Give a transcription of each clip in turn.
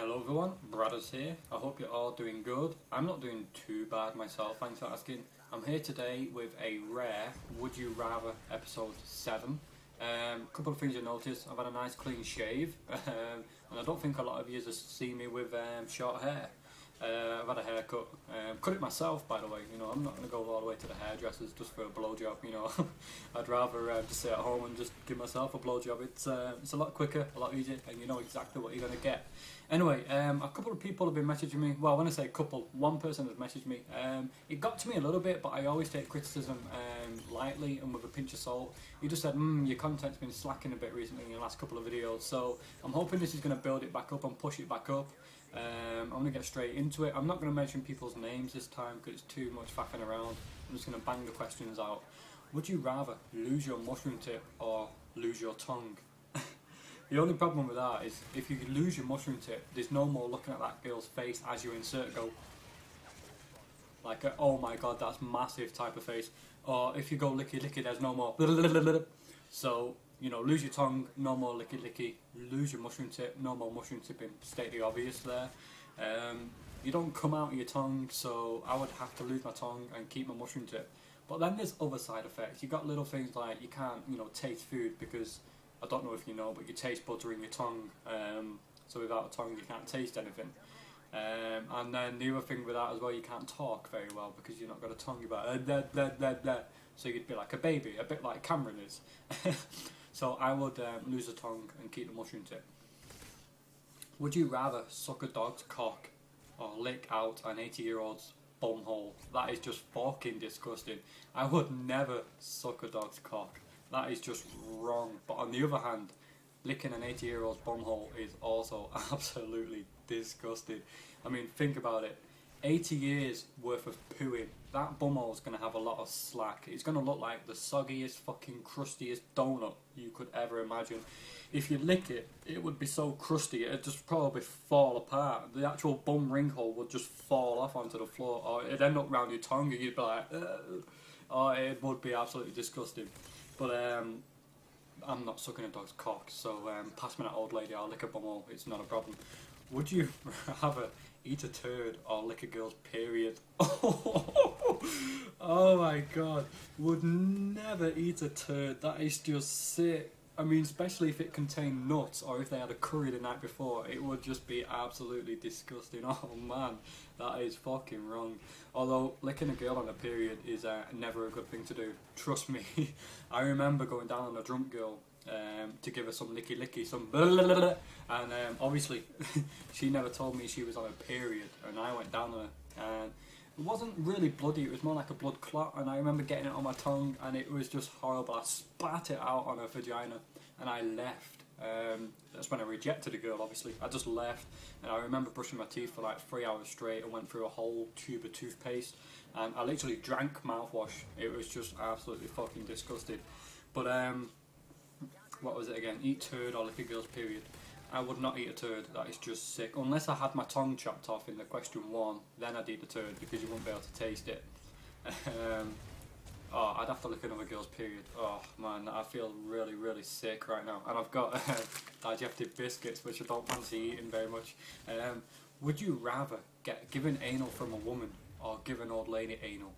Hello everyone, Brothers here. I hope you're all doing good. I'm not doing too bad myself, thanks for asking. I'm here today with a rare Would You Rather episode 7. Couple of things you notice, I've had a nice clean shave, and I don't think a lot of you have seen me with short hair. I've had a haircut, cut it myself by the way, I'm not going to go all the way to the hairdressers just for a blowjob, I'd rather just sit at home and just give myself a blowjob. It's a lot quicker, a lot easier, and you know exactly what you're going to get. Anyway, a couple of people have been messaging me, well when I say couple, one person has messaged me. It got to me a little bit, but I always take criticism lightly and with a pinch of salt. He just said, your content's been slacking a bit recently in the last couple of videos, so I'm hoping this is going to build it back up and push it back up. I'm going to get straight into it. I'm not going to mention people's names this time because it's too much faffing around. I'm just going to bang the questions out. Would you rather lose your mushroom tip or lose your tongue? The only problem with that is if you lose your mushroom tip, there's no more looking at that girl's face as you insert go. Like a, oh my god, that's massive type of face. Or if you go licky licky, there's no more. So, lose your tongue, no more licky licky. Lose your mushroom tip, no more mushroom tipping. State the obvious there. You don't come out of your tongue, so I would have to lose my tongue and keep my mushroom tip. But then there's other side effects. You got little things like you can't, taste food because, I don't know if you know, but your taste buds are in your tongue. So without a tongue you can't taste anything. And then the other thing with that as well, you can't talk very well because you've not got a tongue. You're about so you'd be like a baby, a bit like Cameron is. So I would lose the tongue and keep the mushroom tip. Would you rather suck a dog's cock or lick out an 80-year-old's bumhole? That is just fucking disgusting. I would never suck a dog's cock. That is just wrong. But on the other hand, licking an 80-year-old's bumhole is also absolutely disgusting. I mean, think about it. 80 years worth of pooing. That bumhole is going to have a lot of slack. It's going to look like the soggiest, fucking crustiest donut you could ever imagine. If you lick it, it would be so crusty, it'd just probably fall apart. The actual bum ring hole would just fall off onto the floor, or it'd end up round your tongue and you'd be like, oh, it would be absolutely disgusting. But I'm not sucking a dog's cock, so pass me that old lady, I'll lick a bumhole, it's not a problem. Would you rather eat a turd or lick a girl's period? Oh my god, would never eat a turd, that is just sick. I mean, especially if it contained nuts or if they had a curry the night before, it would just be absolutely disgusting. Oh man, that is fucking wrong. Although licking a girl on a period is never a good thing to do. Trust me. I remember going down on a drunk girl to give her some licky licky, some and obviously she never told me she was on a period, and I went down on her and it wasn't really bloody, it was more like a blood clot, and I remember getting it on my tongue and it was just horrible. I spat it out on her vagina and I left. That's when I rejected the girl, obviously. I just left, and I remember brushing my teeth for like 3 hours straight and went through a whole tube of toothpaste, and I literally drank mouthwash. It was just absolutely fucking disgusting. But what was it again? Eat turd or lick a girl's period? I would not eat a turd, that is just sick. Unless I had my tongue chopped off in the question 1, then I'd eat the turd because you wouldn't be able to taste it. Oh, I'd have to lick another girl's period. Oh man, I feel really, really sick right now. And I've got digestive biscuits, which I don't fancy eating very much. Would you rather get given anal from a woman or give an old lady anal?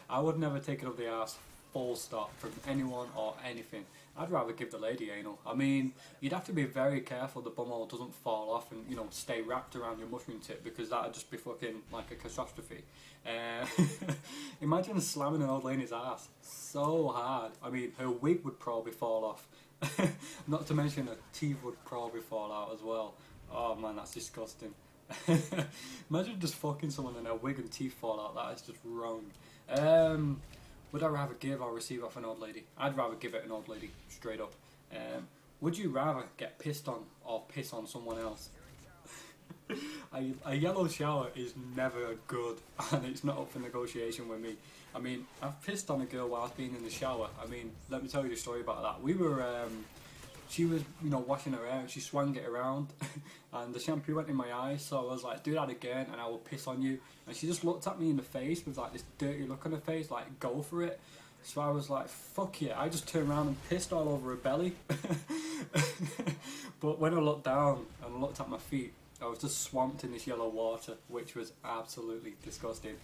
I would never take it up the arse, full stop, from anyone or anything. I'd rather give the lady anal. I mean, you'd have to be very careful the bumhole doesn't fall off and, stay wrapped around your mushroom tip, because that would just be fucking like a catastrophe. Imagine slamming an old lady's ass so hard. I mean, her wig would probably fall off. Not to mention her teeth would probably fall out as well. Oh man, that's disgusting. Imagine just fucking someone and her wig and teeth fall out. That is just wrong. Would I rather give or receive off an old lady? I'd rather give it an old lady, straight up. Would you rather get pissed on or piss on someone else? A yellow shower is never good, and it's not up for negotiation with me. I mean, I've pissed on a girl whilst being in the shower. I mean, let me tell you a story about that. We were, she was, washing her hair, and she swung it around, and the shampoo went in my eyes, so I was like, do that again, and I will piss on you. And she just looked at me in the face with like this dirty look on her face, like, go for it. So I was like, fuck yeah. I just turned around and pissed all over her belly. But when I looked down and looked at my feet, I was just swamped in this yellow water, which was absolutely disgusting.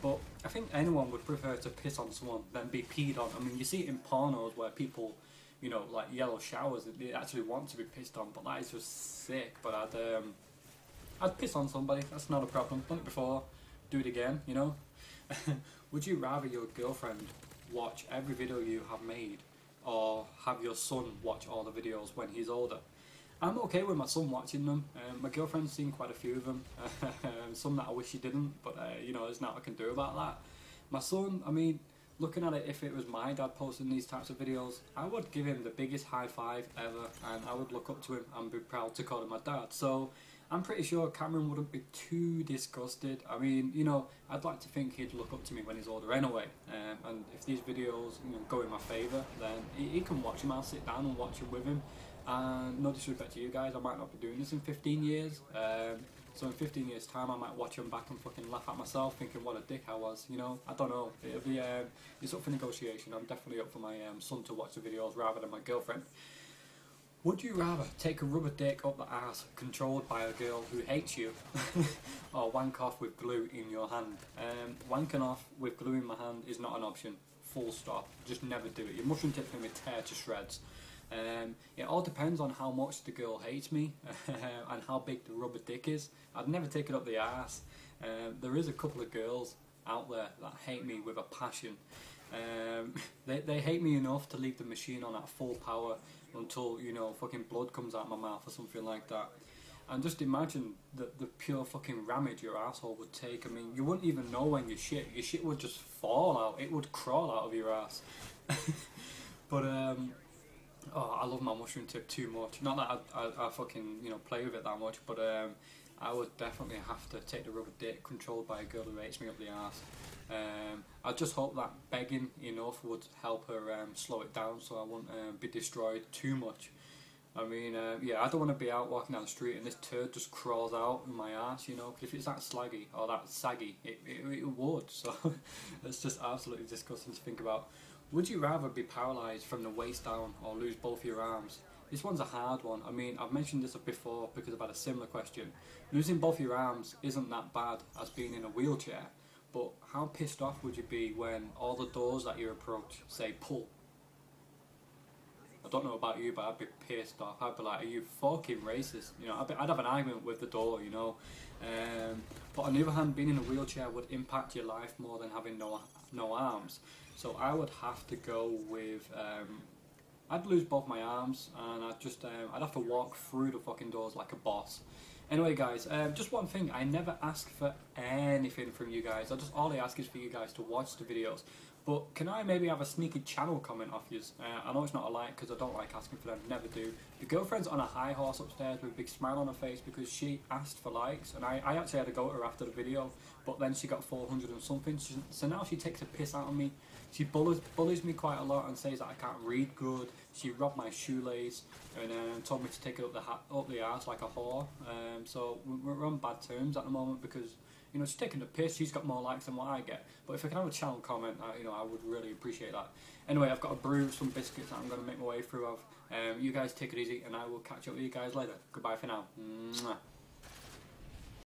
But I think anyone would prefer to piss on someone than be peed on. I mean, you see it in pornos where people, you know, like yellow showers, they actually want to be pissed on, but that is just sick. But I'd piss on somebody, that's not a problem. Done it before, do it again, you know. Would you rather your girlfriend watch every video you have made, or have your son watch all the videos when he's older? I'm okay with my son watching them. My girlfriend's seen quite a few of them, some that I wish she didn't, but you know, there's nothing I can do about that. My son, I mean, looking at it, if it was my dad posting these types of videos, I would give him the biggest high five ever, and I would look up to him and be proud to call him my dad. So I'm pretty sure Cameron wouldn't be too disgusted. I mean, you know, I'd like to think he'd look up to me when he's older anyway. And if these videos, you know, go in my favour, then he can watch them. I'll sit down and watch them with him. And no disrespect to you guys, I might not be doing this in 15 years. So in 15 years time I might watch them back and fucking laugh at myself thinking what a dick I was, you know. I don't know, it'll be, it's up for negotiation. I'm definitely up for my son to watch the videos rather than my girlfriend. Would you rather take a rubber dick up the arse controlled by a girl who hates you, or wank off with glue in your hand? Wanking off with glue in my hand is not an option, full stop. Just never do it. Your mushroom tip's going to be tear to shreds. It all depends on how much the girl hates me and how big the rubber dick is. I'd never take it up the arse. There is a couple of girls out there that hate me with a passion. They hate me enough to leave the machine on at full power until, you know, fucking blood comes out of my mouth or something like that. And just imagine the pure fucking ramage your asshole would take. I mean, you wouldn't even know when you shit. Your shit would just fall out. It would crawl out of your ass. But oh, I love my mushroom tip too much. Not that I fucking, you know, play with it that much, but I would definitely have to take the rubber dick controlled by a girl who hates me up the arse. I just hope that begging enough would help her slow it down so I won't be destroyed too much. I mean, yeah, I don't want to be out walking down the street and this turd just crawls out in my ass, you know, 'cause if it's that slaggy or that saggy, it would, so it's just absolutely disgusting to think about. Would you rather be paralysed from the waist down or lose both your arms? This one's a hard one. I mean, I've mentioned this before because I've had a similar question. Losing both your arms isn't that bad as being in a wheelchair, but how pissed off would you be when all the doors that you approach say pull? I don't know about you, but I'd be pissed off. I'd be like, are you fucking racist? You know, I'd have an argument with the door, you know. But on the other hand, being in a wheelchair would impact your life more than having no arms. So I would have to go with, I'd lose both my arms, and I'd have to walk through the fucking doors like a boss. Anyway guys, just one thing, I never ask for anything from you guys. All I ask is for you guys to watch the videos. But can I maybe have a sneaky channel comment off you? I know it's not a like because I don't like asking for them, never do. The girlfriend's on a high horse upstairs with a big smile on her face because she asked for likes, and I actually had to go to her after the video, but then she got 400 and something, so now she takes a piss out of me. She bullies me quite a lot and says that I can't read good. She robbed my shoelace and told me to take it up the arse like a whore. So we're on bad terms at the moment because, you know, she's taking the piss. She's got more likes than what I get. But if I can have a channel comment, you know, I would really appreciate that. Anyway, I've got a brew, some biscuits that I'm going to make my way through of. You guys take it easy, and I will catch up with you guys later. Goodbye for now. Mwah.